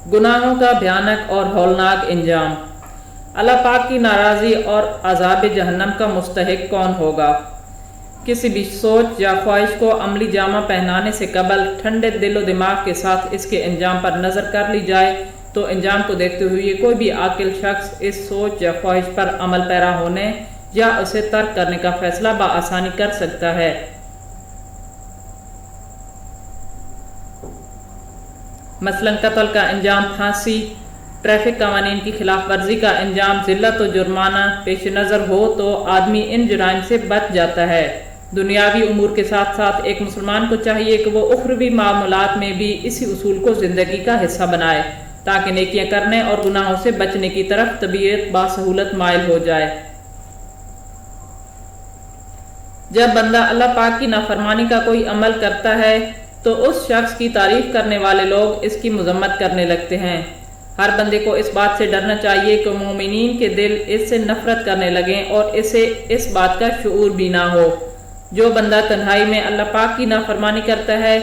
गुनाहों का भयानक और हौलनाक इंजाम। अल्लाह पाक की नाराज़ी और अज़ाब जहन्नम का मुस्तहिक कौन होगा? किसी भी सोच या ख्वाहिश को अमली जामा पहनाने से कबल ठंडे दिलो दिमाग के साथ इसके इंजाम पर नज़र कर ली जाए तो इंजाम को देखते हुए कोई भी आकिल शख्स इस सोच या ख्वाहिश पर अमल पैरा होने या उसे तर्क करने का फैसला बआसानी कर सकता है। मसलन कत्ल का इंजाम फांसी, ट्रैफिक कवानीन की खिलाफ वर्जी का इंजाम जिल्लत और जुर्माना पेश नज़र हो तो आदमी इन जुराइम से बच जाता है। दुनियावी उमूर के साथ साथ एक मुसलमान को चाहिए कि वो उखरवी मामूलात में भी इसी उसूल को जिंदगी का हिस्सा बनाए ताकि नेकियां करने और गुनाहों से बचने की तरफ तबीयत बासहूलत माइल हो जाए। जब बंदा अल्लाह पाक की नाफरमानी का कोई अमल करता है तो उस शख्स की तारीफ करने वाले लोग इसकी मजम्मत करने लगते हैं। हर बंदे को इस बात से डरना चाहिए कि मोमिनीन के दिल इससे नफरत करने लगें और इसे इस बात का शऊर भी ना हो। जो बंदा तन्हाई में अल्लाह पाक की नाफरमानी करता है,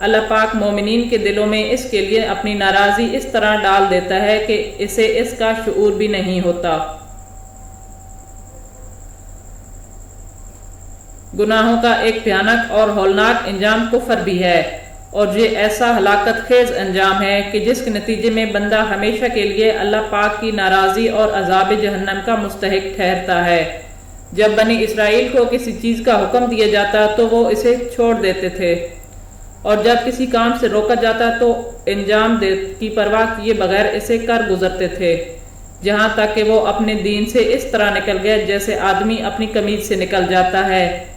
अल्लाह पाक मोमिनीन के दिलों में इसके लिए अपनी नाराज़ी इस तरह डाल देता है कि इसे इसका शऊर भी नहीं होता। गुनाहों का एक भयानक और हौलनाक इंजाम कुफर भी है और ये ऐसा हलाकत खेज अंजाम है कि जिसके नतीजे में बंदा हमेशा के लिए अल्लाह पाक की नाराज़ी और अज़ाब जहन्नम का मुस्तहिक ठहरता है। जब बनी इसराइल को किसी चीज़ का हुक्म दिया जाता तो वो इसे छोड़ देते थे और जब किसी काम से रोका जाता तो इंजाम की परवाह किए बगैर इसे कर गुजरते थे, जहाँ तक कि वो अपने दीन से इस तरह निकल गए जैसे आदमी अपनी कमीज से निकल जाता है।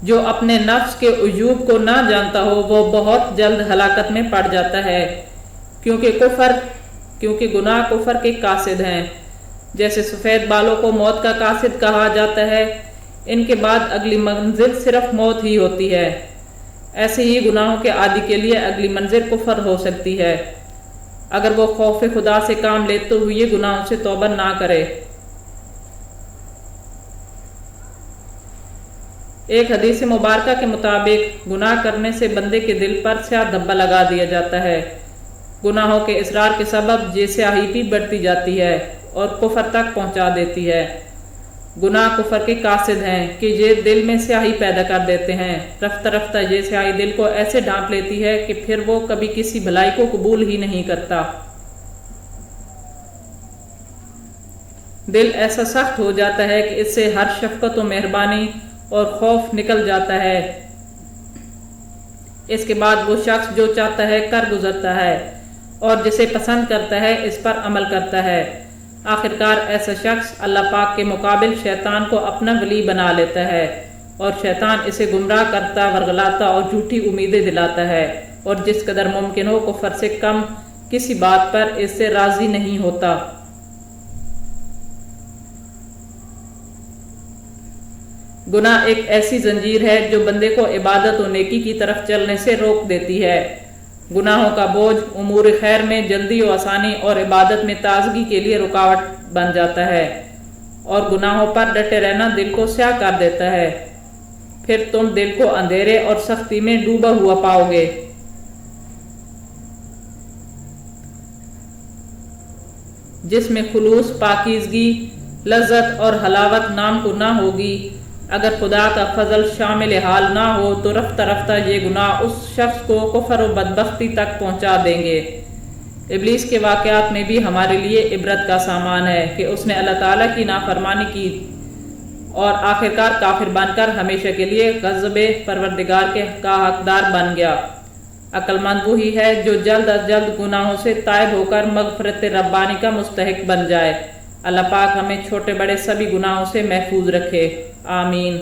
जो अपने नफ्स के उजूब को ना जानता हो वो बहुत जल्द हलाकत में पड़ जाता है, क्योंकि गुनाह कुफर के कासिद हैं। जैसे सफ़ेद बालों को मौत का कासिद कहा जाता है, इनके बाद अगली मंजिल सिर्फ मौत ही होती है, ऐसे ही गुनाहों के आदि के लिए अगली मंजिल कुफर हो सकती है अगर वो खौफ खुदा से काम लेते हुए गुनाहों से तौबा ना करे। एक हदीस मुबारका के मुताबिक गुनाह करने से बंदे के दिल पर स्याह धब्बा लगा दिया जाता है। गुनाहों के इसरार के सबब ये स्याही भी बढ़ती जाती है और कुफर तक पहुंचा देती है। गुनाह कुफर के कासिद हैं कि ये दिल में स्याही पैदा कर देते हैं। रफ्ता रफ्ता ये स्याही दिल को ऐसे ढांप लेती है कि फिर वो कभी किसी भलाई को कबूल ही नहीं करता। दिल ऐसा सख्त हो जाता है कि इससे हर शफकत और मेहरबानी और खौफ निकल जाता है। इसके बाद वो शख्स जो चाहता है कर गुजरता है और जिसे पसंद करता है इस पर अमल करता है। आखिरकार ऐसा शख्स अल्लाह पाक के मुकाबिल शैतान को अपना वली बना लेता है और शैतान इसे गुमराह करता, वर्गलाता और झूठी उम्मीदें दिलाता है और जिस कदर मुमकिन हो कुफर से कम किसी बात पर इससे राजी नहीं होता। गुनाह एक ऐसी जंजीर है जो बंदे को इबादत और नेकी की तरफ चलने से रोक देती है। गुनाहों का बोझ उमूर खैर में जल्दी और आसानी और इबादत में ताजगी के लिए रुकावट बन जाता है और गुनाहों पर डटे रहना दिल को स्याह कर देता है। फिर तुम दिल को अंधेरे और सख्ती में डूबा हुआ पाओगे। जिसमें खुलूस, पाकीज़गी, लज्जत और हलावत नाम को ना होगी, अगर खुदा का फजल शामिल हाल ना हो तो रफ्ता रफ्ता ये गुनाह उस शख्स को कुफर और बदबख्ती तक पहुंचा देंगे। इब्लीस के वाक़यात में भी हमारे लिए इबरत का सामान है कि उसने अल्लाह ताला की नाफरमानी की और आखिरकार काफिर बनकर हमेशा के लिए गज़बे परवरदिगार का हकदार बन गया। अक्लमंद वही है जो जल्द अज जल्द गुनाहों से तायब होकर मग़फ़िरत रब्बानी का मुस्तहिक बन जाए। अल्लाह पाक हमें छोटे बड़े सभी गुनाहों से महफूज रखे। आमीन।